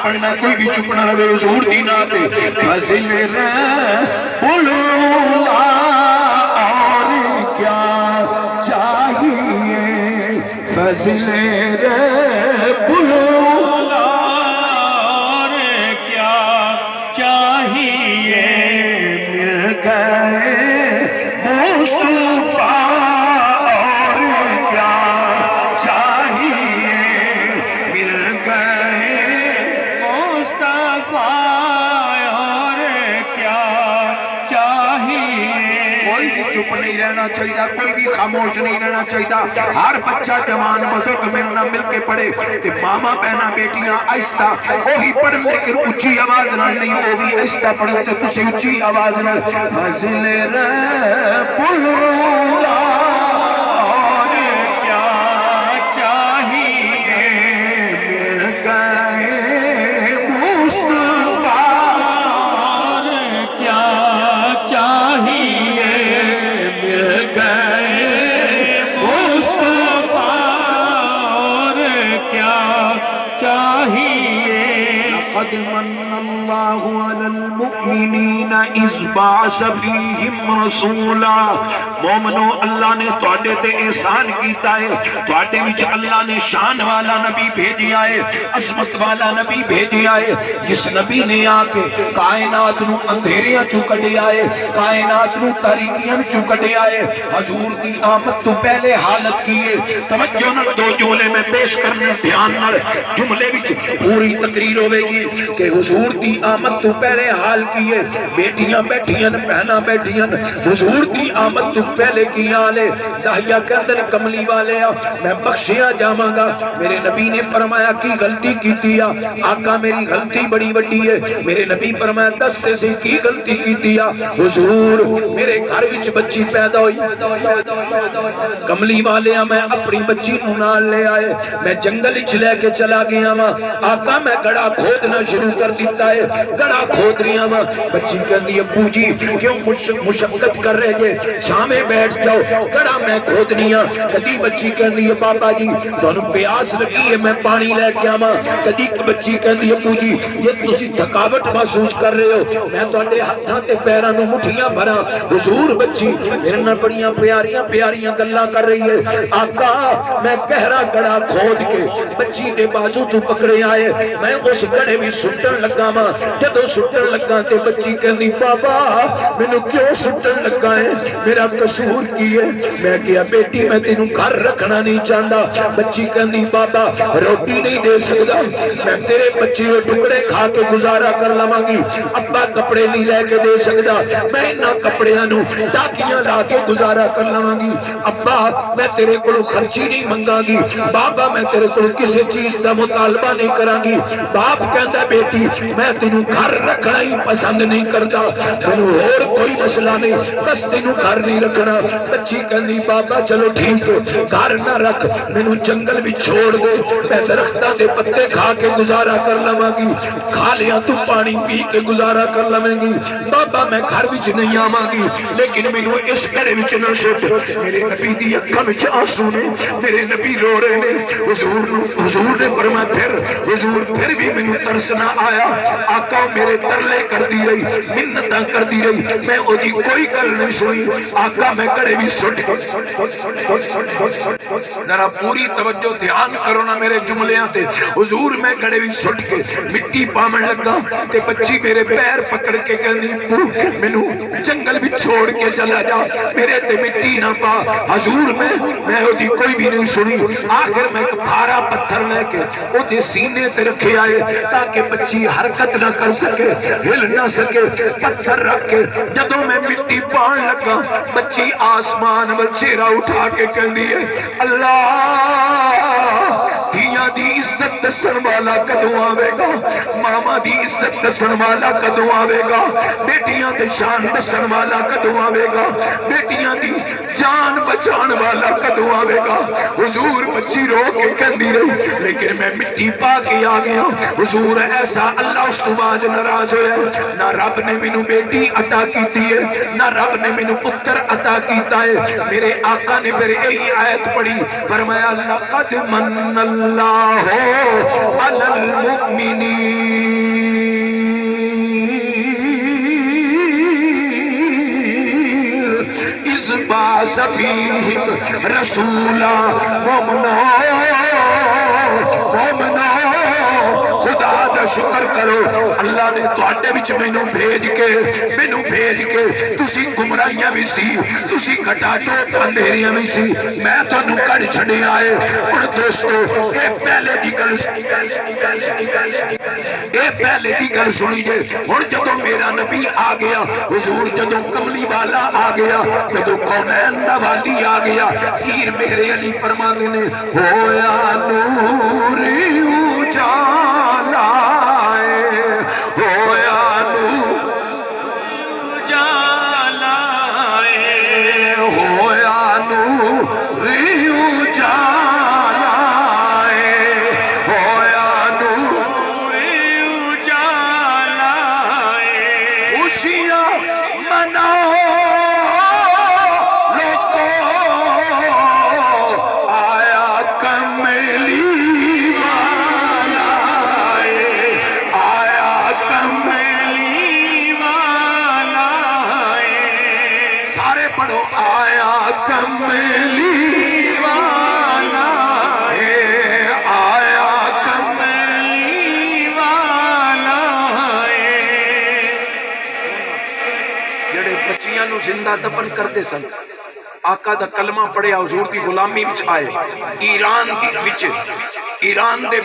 پڑھنا کوئی بھی چپ نہ رہے حضور دی نات فضل بلولا اور کیا چاہیے فضل بلولا اور کیا چاہیے مل گئے مصطفیٰ اور کیا چاہیے مل گئے مصطفیٰ اور کیا چاہیے کوئی بھی چپ نہیں رہنا چاہیے کوئی بھی خاموش نہیں رہنا چاہیے ہر بچہ جوان بزرگ ملنا مل کے پڑھے کہ ماما بہنا بیٹیاں آہستہ وہی پڑھ لیکن اچھی آواز نہ نہیں وہ بھی آہستہ پڑھو تو تسی اچھی آواز نہ فضل بلولا اور کیا چاہیے مل گئے مصطفیٰ اور کیا چاہیے مل گئے مصطفیٰ اور کیا چاہیے لقد من اللہ علی المؤمنین اذ بعث فیہم رسولا مومنو اللہ نے تواڈے تے احسان کیتا ہے تواڈے وچ اللہ نے شان والا نبی بھیجیا ہے عظمت والا نبی بھیجیا ہے جس نبی نے آ کے کائنات نو اندھیریاں چوں کڈیا ہے کائنات نو تاریکیاں چوں کڈیا ہے حضور دی آمد تو پہلے حالت کی ہے توجہ نال دو جملے میں پیش کرنے دھیان نال جملے وچ پوری تقریر ہوے گی کہ حضور دی آمد تو پہلے حال کی ہے بیٹیاں بیٹھیاں بہناں بیٹھیاں حضور دی آمد تو پہلے کی حال ہے داہیہ کے اندر کملی والے میں بخشیا جاواں گا میرے نبی نے فرمایا کی غلطی کیتی ہے آقا میری غلطی بڑی بڑی ہے میرے نبی فرمایا دستے سے کی غلطی کیتی ہے حضور میرے گھر وچ بچی پیدا ہوئی کملی والے میں اپنی بچی نو نال لے آئے میں جنگل وچ لے کے چلا گیا ہاں آقا میں گڑا کھودنا شروع کر دیتا ہے گڑا کھود رہا ہاں بچی کہندی ابو جی کیوں مشقت کر رہے جے شامے بیٹھ جاؤ گڑا میں کھودنی ہاں کدی بچی کہندی ہے بابا جی تانوں پیاس لگی ہے میں پانی لے کے آواں کدی بچی کہندی ابو جی یہ تسی تھکاوٹ محسوس کر رہے ہو میں تواڈے ہتھاں تے پیراں نوں مٹھیاں بھراں حضور بچی میرے نال بڑیاں پیاریاں پیاریاں گلاں کر رہی ہے آقا میں گہرا گڑا کھود کے بچی دے بازو تو پکڑے آئے میں اس گڑے بھی سٹن لگا ماں جدو سٹن لگا تے بچی کہندی بابا مینوں کیوں سٹن لگا ہے میرا قصور کی ہے میں کہیا بیٹی میں تینوں گھر رکھنا نہیں چاہتا بچی کہندی بابا روٹی نہیں دے سکتا میں تیرے بچے ٹکڑے کھا کے گزارا کر لواں گی ابا کپڑے نہیں لے کے دے سکتا میں انہاں کپڑیاں نوں ٹاکیاں لا کے گزارا کر لواں گی ابا میں تیرے کولوں خرچی نہیں منگاں گی بابا میں تیرے کولوں کسی چیز دا مطالبہ نہیں کراں گی باپ کہندا بیٹی میں تینوں گھر رکھنا ہی پسند نہیں کرتا مینوں اور کوئی مسئلہ نہیں بس تینوں گھر نہیں رکھنا بچی کہندی بابا چلو ٹھیک ہے گھر نہ رکھ مینوں جنگل بھی چھوڑ دے میں درختاں دے پتے کھا کے گزارا کر لواں گی کھا لیا تو پانی پی کے گزارا کر لواں گی بابا میں گھر وچ نہیں آواں گی لیکن مینوں اس گھر وچ نہ سٹ میرے نبی دی اکھاں وچ آنسو نے میرے نبی رو رہے نے حضور نے فرمایا حضور پھر بھی مینوں ترس نہ آیا آقا میرے ترلے کر دی رہی منتاں کر دی رہی میں او دی کوئی گل نہیں سنی آقا میں گڑے بھی سٹ ذرا پوری توجہ دھیان کرو نا میرے جملیاں تے حضور میں گڑے بھی سٹ کے مٹی پامن لگا تے بچی میرے پیر پکڑ کے کہندی مینوں جنگل بھی چھوڑ کے چلا جا میرے تے مٹی نہ پا حضور میں او دی کوئی بھی نہیں سنی آخر میں ایک بھارا پتھر لے کے او دے سینے سے رکھے آئے تاکہ بچی حرکت نہ کر سکے ہل نہ سکے پتھر رکھ کے جدوں میں مٹی پان لگا بچی آسمان ول چہرہ اٹھا کے کہندی ہے اللہ دھیاں دی عزت دسن والا کدوں آوے گا ماما دی عزت دسن والا کدوں آوے گا بیٹیاں دی شان دسن والا کدوں آوے گا بیٹیاں دی جان بچان والا کدوں آوے گا؟ حضور بچی رو کے کہندی رہی لیکن میں مٹی پا کے آ گیا. حضور ایسا اللہ اس تو باز ناراض ہویا ہے. نہ رب نے مینوں بیٹی عطا کیتی ہے نہ رب نے مینوں پتر عطا کیتا ہے. میرے آقا نے پھر یہی آیت پڑھی فرمایا لقد من اللہ علی المؤمنین اذ بعث فیہم رسولا. مومنو خدا دا شکر کرو اللہ نے تواڈے وچ مینوں بھیج کے تسی گمراہیاں بھی سی تسی کٹاٹو اندھیریاں بھی سی میں تانوں کڈ چھڈیا ہے. ہن دوستو اے پہلے دی گل سنی جے. ہن جدوں میرا نبی آ گیا حضور جدوں کملی والا آ گیا جدوں کونین دا والی آ گیا پیر میرے علی فرماندے نے ہویا نور اجالا ہویا نور اجالا ہویا نور اجالا ہویا نور اجالا. خوشیاں مناؤ لوگو آیا کملی والا آیا کملی والا. سارے پڑھو آیا کملی والا آیا کملی والا. جڑے بچیاں نو زندہ دفن کردے سن آقا دا کلمہ پڑھیا حضور دی غلامی وچ آئے ایران دے